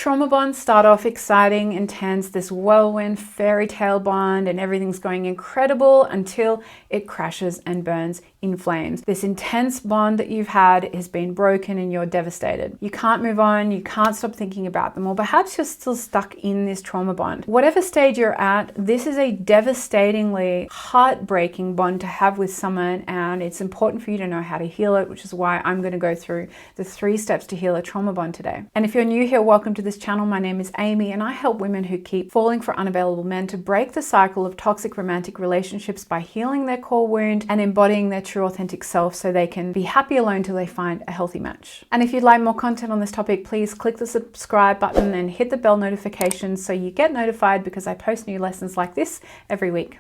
Trauma bonds start off exciting, intense, this whirlwind fairy tale bond, and everything's going incredible until it crashes and burns in flames. This intense bond that you've had has been broken and you're devastated. You can't move on, you can't stop thinking about them, or perhaps you're still stuck in this trauma bond. Whatever stage you're at, this is a devastatingly heartbreaking bond to have with someone, and it's important for you to know how to heal it, which is why I'm going to go through the 3 steps to heal a trauma bond today. And if you're new here, welcome to this channel. My name is Amy, and I help women who keep falling for unavailable men to break the cycle of toxic romantic relationships by healing their core wound and embodying their true authentic self so they can be happy alone till they find a healthy match. And if you'd like more content on this topic, please click the subscribe button and hit the bell notification so you get notified because I post new lessons like this every week.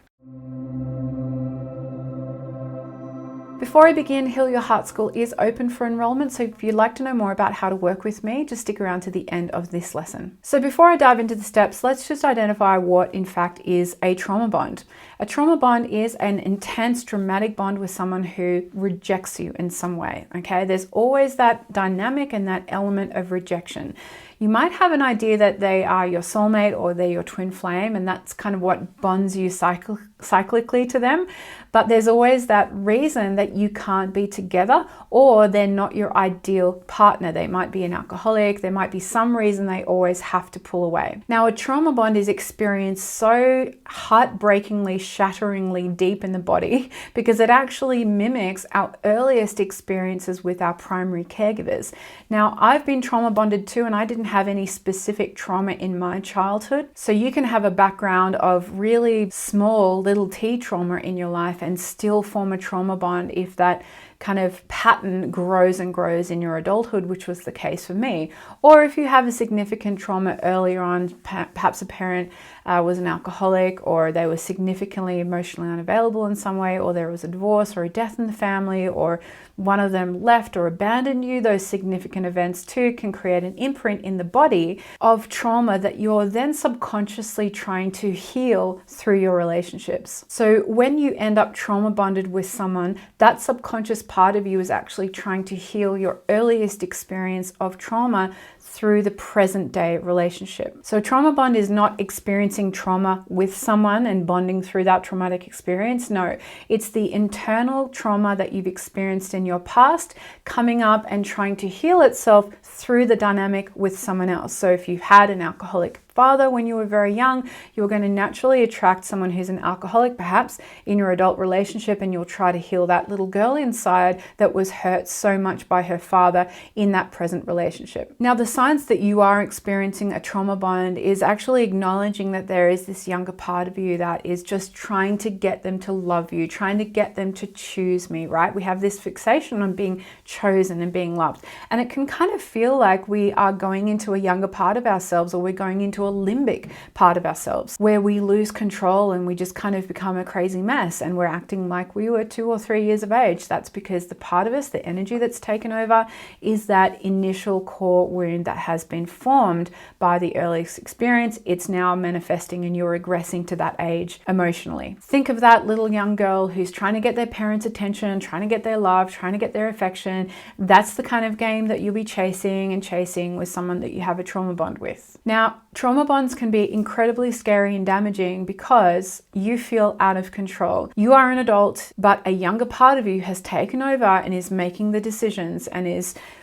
Before I begin, Heal Your Heart School is open for enrollment, so if you'd like to know more about how to work with me, just stick around to the end of this lesson. So before I dive into the steps, let's just identify what in fact is a trauma bond. A trauma bond is an intense, dramatic bond with someone who rejects you in some way, okay? There's always that dynamic and that element of rejection. You might have an idea that they are your soulmate or they're your twin flame, and that's kind of what bonds you cyclically to them. But there's always that reason that you can't be together, or they're not your ideal partner. They might be an alcoholic, there might be some reason they always have to pull away. Now, a trauma bond is experienced so heartbreakingly, shatteringly deep in the body because it actually mimics our earliest experiences with our primary caregivers. Now, I've been trauma bonded too, and I didn't have any specific trauma in my childhood. So you can have a background of really small little t trauma in your life and still form a trauma bond if that kind of pattern grows and grows in your adulthood, which was the case for me. Or if you have a significant trauma earlier on, perhaps a parent was an alcoholic, or they were significantly emotionally unavailable in some way, or there was a divorce or a death in the family, or one of them left or abandoned you, those significant events too can create an imprint in the body of trauma that you're then subconsciously trying to heal through your relationships. So when you end up trauma bonded with someone, that subconscious part of you is actually trying to heal your earliest experience of trauma through the present day relationship. So trauma bond is not experiencing trauma with someone and bonding through that traumatic experience. No, it's the internal trauma that you've experienced in your past coming up and trying to heal itself through the dynamic with someone else. So if you had an alcoholic father when you were very young, you're going to naturally attract someone who's an alcoholic, perhaps in your adult relationship, and you'll try to heal that little girl inside that was hurt so much by her father in that present relationship. Now, the signs that you are experiencing a trauma bond is actually acknowledging that there is this younger part of you that is just trying to get them to love you, trying to get them to choose me, right? We have this fixation on being chosen and being loved. And it can kind of feel like we are going into a younger part of ourselves, or we're going into a limbic part of ourselves where we lose control and we just kind of become a crazy mess and we're acting like we were 2 or 3 years of age. That's because the part of us, the energy that's taken over, is that initial core wound that has been formed by the earliest experience. It's now manifesting and you're regressing to that age emotionally. Think of that little young girl who's trying to get their parents' attention, trying to get their love, trying to get their affection. That's the kind of game that you'll be chasing with someone that you have a trauma bond with. Now, trauma bonds can be incredibly scary and damaging because you feel out of control. You are an adult, but a younger part of you has taken over and is making the decisions and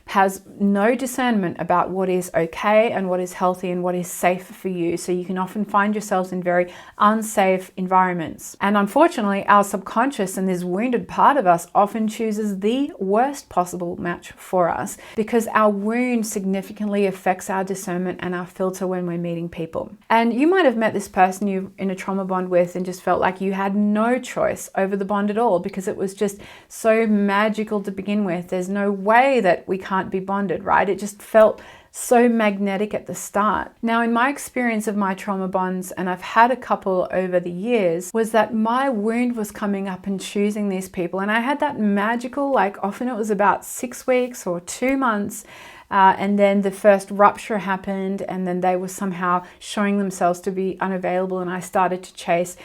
has no discernment about what is okay and what is healthy and what is safe for you. So you can often find yourselves in very unsafe environments. And unfortunately, our subconscious and this wounded part of us often chooses the worst possible match for us because our wound significantly affects our discernment and our filter when we're meeting people. And you might have met this person you're in a trauma bond with and just felt like you had no choice over the bond at all because it was just so magical to begin with. There's no way that we can't be bonded, right? It just felt so magnetic at the start. Now, in my experience of my trauma bonds, and I've had a couple over the years, was that my wound was coming up and choosing these people. And I had that magical, like often it was about 6 weeks or 2 months, and then the first rupture happened, and then they were somehow showing themselves to be unavailable, and I started to chase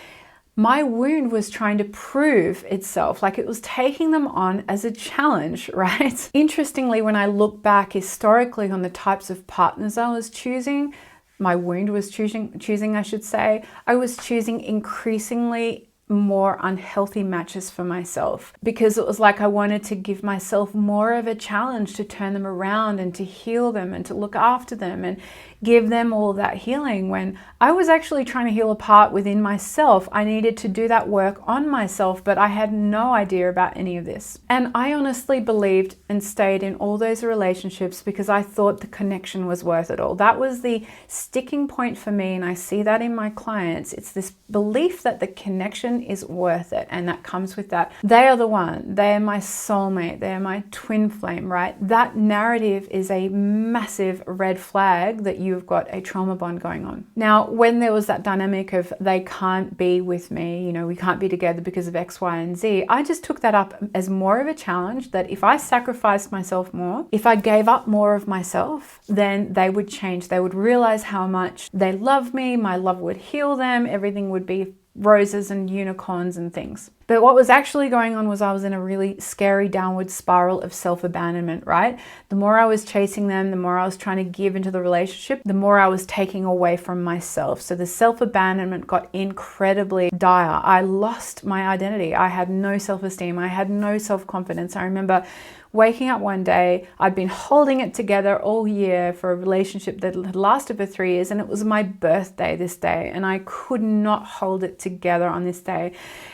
My wound was trying to prove itself, like it was taking them on as a challenge, right? Interestingly, when I look back historically on the types of partners I was choosing, my wound was choosing, I should say, I was choosing increasingly more unhealthy matches for myself, because it was like I wanted to give myself more of a challenge to turn them around and to heal them and to look after them and give them all that healing, when I was actually trying to heal a part within myself. I needed to do that work on myself, but I had no idea about any of this. And I honestly believed and stayed in all those relationships because I thought the connection was worth it all. That was the sticking point for me, and I see that in my clients. It's this belief that the connection is worth it, and that comes with that. They are the one, they are my soulmate, they are my twin flame, right? That narrative is a massive red flag that you've got a trauma bond going on. Now, when there was that dynamic of they can't be with me, you know, we can't be together because of X, Y, and Z, I just took that up as more of a challenge, that if I sacrificed myself more, if I gave up more of myself, then they would change. They would realize how much they love me, my love would heal them, everything would be roses and unicorns and things. But what was actually going on was I was in a really scary downward spiral of self-abandonment, right? The more I was chasing them, the more I was trying to give into the relationship, the more I was taking away from myself. So the self-abandonment got incredibly dire. I lost my identity. I had no self-esteem. I had no self-confidence. I remember waking up one day, I'd been holding it together all year for a relationship that had lasted for 3 years, and it was my birthday this day, and I could not hold it together on this day.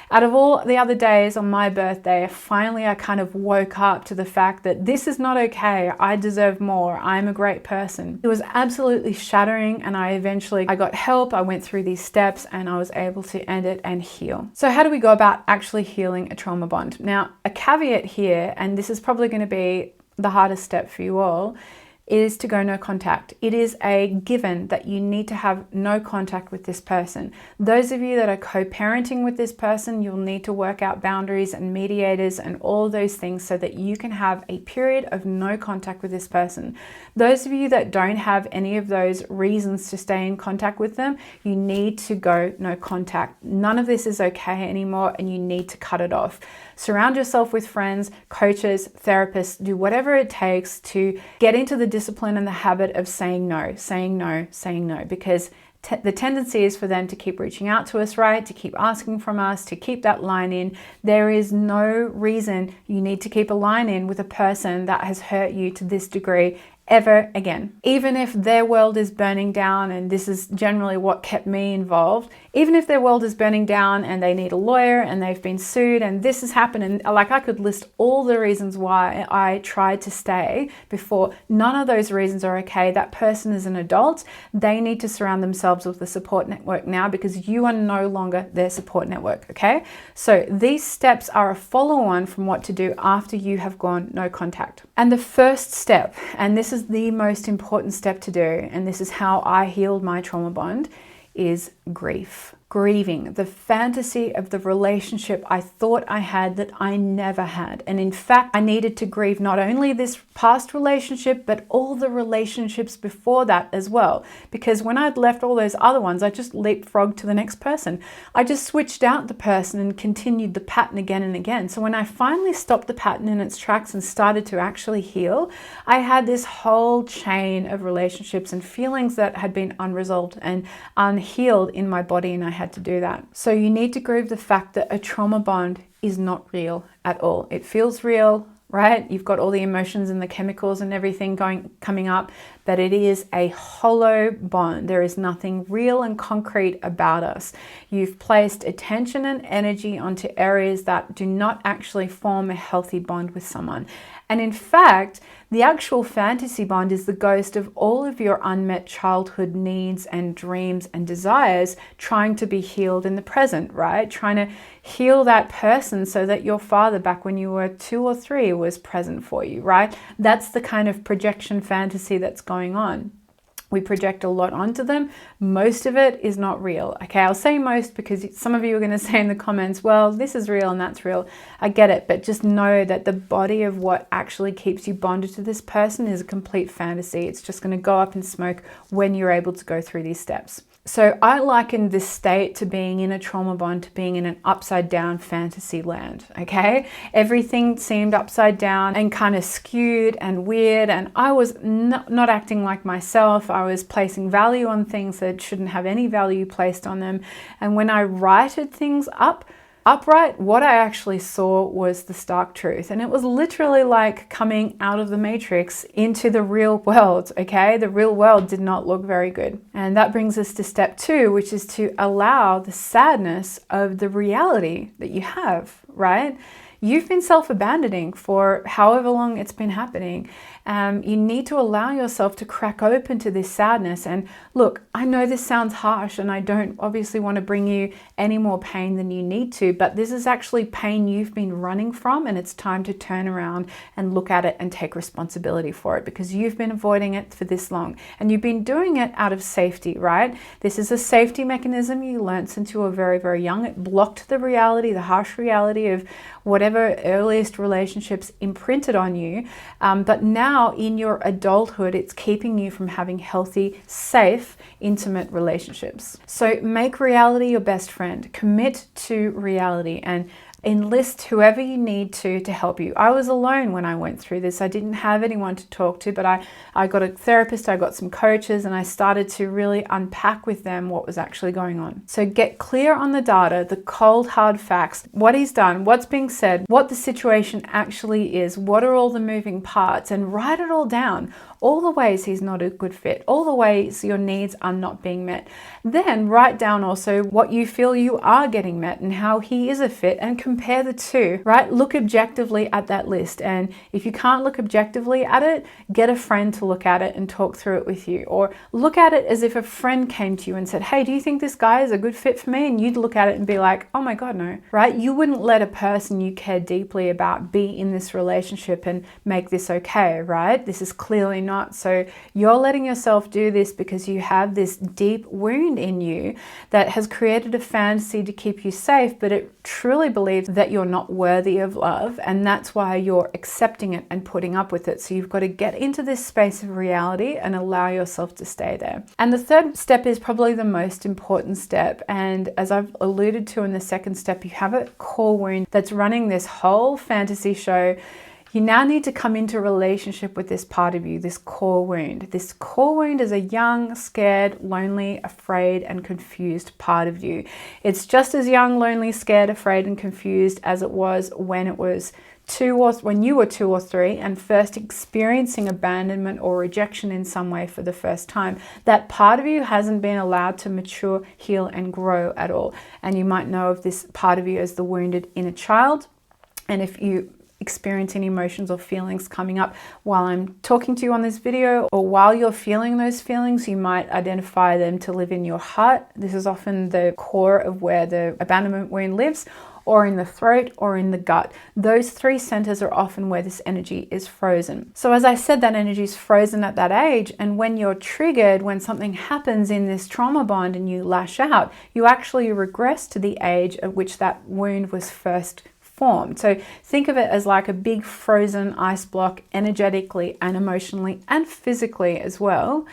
Out of all the other days on my birthday, finally I kind of woke up to the fact that this is not okay. I deserve more. I'm a great person. It was absolutely shattering, and I got help. I went through these steps and I was able to end it and heal. So how do we go about actually healing a trauma bond? Now, a caveat here, and this is probably going to be the hardest step for you all, is to go no contact. It is a given that you need to have no contact with this person. Those of you that are co-parenting with this person, you'll need to work out boundaries and mediators and all those things so that you can have a period of no contact with this person. Those of you that don't have any of those reasons to stay in contact with them, you need to go no contact. None of this is okay anymore, and you need to cut it off. Surround yourself with friends, coaches, therapists, do whatever it takes to get into the discipline and the habit of saying no, saying no, saying no, because the tendency is for them to keep reaching out to us, right? To keep asking from us, to keep that line in. There is no reason you need to keep a line in with a person that has hurt you to this degree ever again. Even if their world is burning down, and this is generally what kept me involved, even if their world is burning down and they need a lawyer and they've been sued and this has happened, and like I could list all the reasons why I tried to stay before, none of those reasons are okay. That person is an adult. They need to surround themselves with a support network now, because you are no longer their support network, okay? So these steps are a follow-on from what to do after you have gone no contact. And the first step, and this is the most important step to do, and this is how I healed my trauma bond, is grief. Grieving the fantasy of the relationship I thought I had that I never had. And in fact, I needed to grieve not only this past relationship, but all the relationships before that as well. Because when I'd left all those other ones, I just leapfrogged to the next person. I just switched out the person and continued the pattern again and again. So when I finally stopped the pattern in its tracks and started to actually heal, I had this whole chain of relationships and feelings that had been unresolved and unhealed in my body, and I had to do that. So you need to grieve the fact that a trauma bond is not real at all. It feels real, right? You've got all the emotions and the chemicals and everything coming up, but it is a hollow bond. There is nothing real and concrete about us. You've placed attention and energy onto areas that do not actually form a healthy bond with someone. And in fact, the actual fantasy bond is the ghost of all of your unmet childhood needs and dreams and desires trying to be healed in the present, right? Trying to heal that person so that your father back when you were 2 or 3 was present for you, right? That's the kind of projection fantasy that's going on. We project a lot onto them. Most of it is not real. Okay, I'll say most because some of you are going to say in the comments, well, this is real and that's real. I get it, but just know that the body of what actually keeps you bonded to this person is a complete fantasy. It's just going to go up in smoke when you're able to go through these steps. So I liken this state to being in a trauma bond, to being in an upside down fantasy land, okay? Everything seemed upside down and kind of skewed and weird, and I was not acting like myself. I was placing value on things that shouldn't have any value placed on them. And when I righted things upright, what I actually saw was the stark truth. And it was literally like coming out of the matrix into the real world, okay? The real world did not look very good. And that brings us to step 2, which is to allow the sadness of the reality that you have, right? You've been self-abandoning for however long it's been happening. You need to allow yourself to crack open to this sadness. And look, I know this sounds harsh, and I don't obviously want to bring you any more pain than you need to, but this is actually pain you've been running from, and it's time to turn around and look at it and take responsibility for it, because you've been avoiding it for this long, and you've been doing it out of safety, right? This is a safety mechanism you learned since you were very, very young. It blocked the reality, the harsh reality of whatever earliest relationships imprinted on you, but now in your adulthood, it's keeping you from having healthy, safe, intimate relationships. So make reality your best friend. Commit to reality and enlist whoever you need to help you. I was alone when I went through this. I didn't have anyone to talk to, but I got a therapist, I got some coaches, and I started to really unpack with them what was actually going on. So get clear on the data, the cold, hard facts, what he's done, what's being said, what the situation actually is, what are all the moving parts, and write it all down. All the ways he's not a good fit, all the ways your needs are not being met. Then write down also what you feel you are getting met and how he is a fit, and compare the two, right? Look objectively at that list. And if you can't look objectively at it, get a friend to look at it and talk through it with you. Or look at it as if a friend came to you and said, hey, do you think this guy is a good fit for me? And you'd look at it and be like, oh my God, no, right? You wouldn't let a person you care deeply about be in this relationship and make this okay, right? This is clearly not. So you're letting yourself do this because you have this deep wound in you that has created a fantasy to keep you safe, but it truly believes that you're not worthy of love, and that's why you're accepting it and putting up with it. So you've got to get into this space of reality and allow yourself to stay there. And the third step is probably the most important step, and as I've alluded to in the second step, you have a core wound that's running this whole fantasy show. You now need to come into relationship with this part of you, this core wound. This core wound is a young, scared, lonely, afraid, and confused part of you. It's just as young, lonely, scared, afraid, and confused as it was when you were 2 or 3 and first experiencing abandonment or rejection in some way for the first time. That part of you hasn't been allowed to mature, heal, and grow at all. And you might know of this part of you as the wounded inner child. And if you experience any emotions or feelings coming up while I'm talking to you on this video, or while you're feeling those feelings, you might identify them to live in your heart. This is often the core of where the abandonment wound lives, or in the throat, or in the gut. Those 3 centers are often where this energy is frozen. So as I said, that energy is frozen at that age, and when you're triggered, when something happens in this trauma bond and you lash out, you actually regress to the age at which that wound was first formed. So think of it as like a big frozen ice block, energetically and emotionally and physically as well,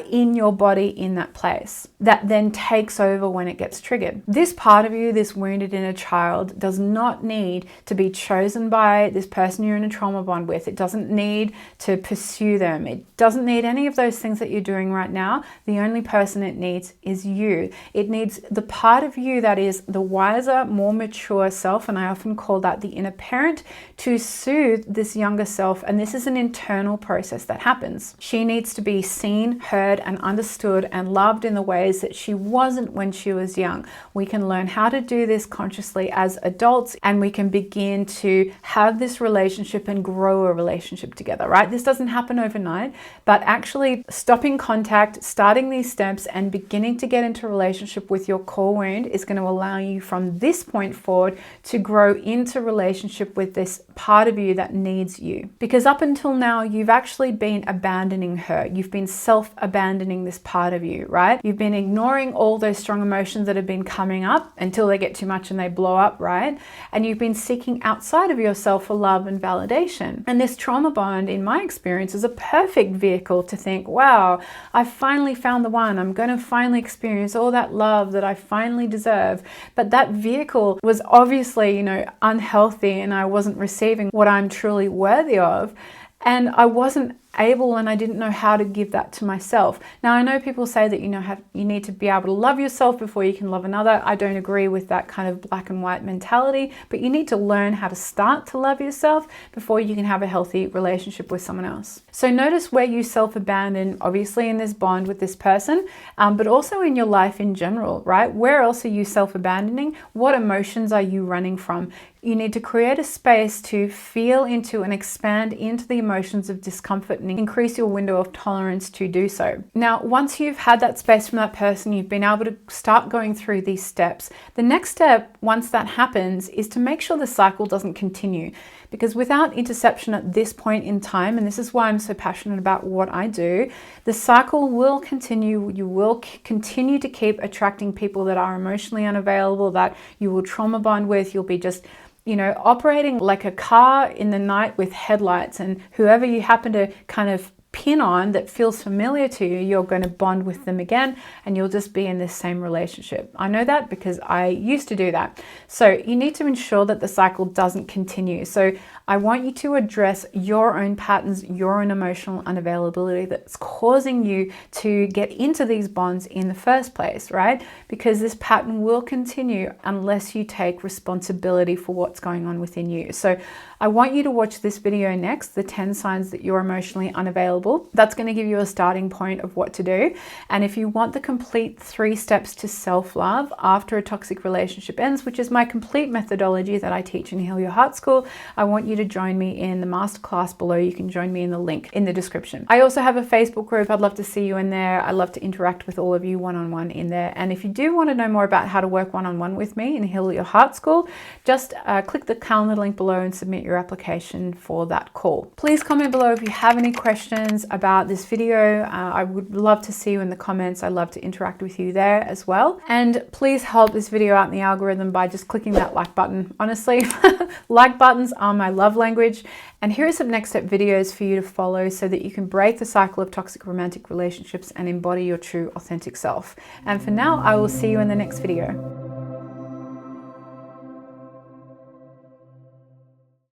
in your body in that place, that then takes over when it gets triggered. This part of you, this wounded inner child, does not need to be chosen by this person you're in a trauma bond with. It doesn't need to pursue them. It doesn't need any of those things that you're doing right now. The only person it needs is you. It needs the part of you that is the wiser, more mature self, and I often call that the inner parent, to soothe this younger self. And this is an internal process that happens. She needs to be seen, heard, and understood and loved in the ways that she wasn't when she was young. We can learn how to do this consciously as adults, and we can begin to have this relationship and grow a relationship together, right? This doesn't happen overnight, but actually stopping contact, starting these steps, and beginning to get into a relationship with your core wound is going to allow you from this point forward to grow into relationship with this part of you that needs you. Because up until now, you've actually been abandoning her. You've been self-abandoning this part of you, right? You've been ignoring all those strong emotions that have been coming up until they get too much and they blow up, right? And you've been seeking outside of yourself for love and validation. And this trauma bond, in my experience, is a perfect vehicle to think, wow, I finally found the one. I'm going to finally experience all that love that I finally deserve. But that vehicle was obviously, unhealthy, and I wasn't receiving what I'm truly worthy of. And I wasn't able, and I didn't know how to give that to myself. Now, I know people say that you need to be able to love yourself before you can love another. I don't agree with that kind of black and white mentality, but you need to learn how to start to love yourself before you can have a healthy relationship with someone else. So notice where you self-abandon, obviously in this bond with this person, but also in your life in general, right? Where else are you self-abandoning? What emotions are you running from? You need to create a space to feel into and expand into the emotions of discomfort and increase your window of tolerance to do so. Now, once you've had that space from that person, you've been able to start going through these steps. The next step, once that happens, is to make sure the cycle doesn't continue. Because without interception at this point in time, and this is why I'm so passionate about what I do, the cycle will continue. You will continue to keep attracting people that are emotionally unavailable, that you will trauma bond with. You'll be just operating like a car in the night with headlights, and whoever you happen to kind of pin on that feels familiar to you, you're going to bond with them again, and you'll just be in this same relationship. I know that because I used to do that. So you need to ensure that the cycle doesn't continue. So I want you to address your own patterns, your own emotional unavailability that's causing you to get into these bonds in the first place, right? Because this pattern will continue unless you take responsibility for what's going on within you. So I want you to watch this video next, the 10 signs that you're emotionally unavailable. That's going to give you a starting point of what to do. And if you want the complete 3 steps to self-love after a toxic relationship ends, which is my complete methodology that I teach in Heal Your Heart School, I want you to join me in the masterclass below. You can join me in the link in the description. I also have a Facebook group. I'd love to see you in there. I love to interact with all of you one-on-one in there. And if you do want to know more about how to work one-on-one with me in Heal Your Heart School, just click the calendar link below and submit your application for that call. Please comment below if you have any questions about this video. I would love to see you in the comments. I love to interact with you there as well. And please help this video out in the algorithm by just clicking that like button. Honestly, like buttons are my love language. And here are some next step videos for you to follow so that you can break the cycle of toxic romantic relationships and embody your true authentic self. And for now, I will see you in the next video.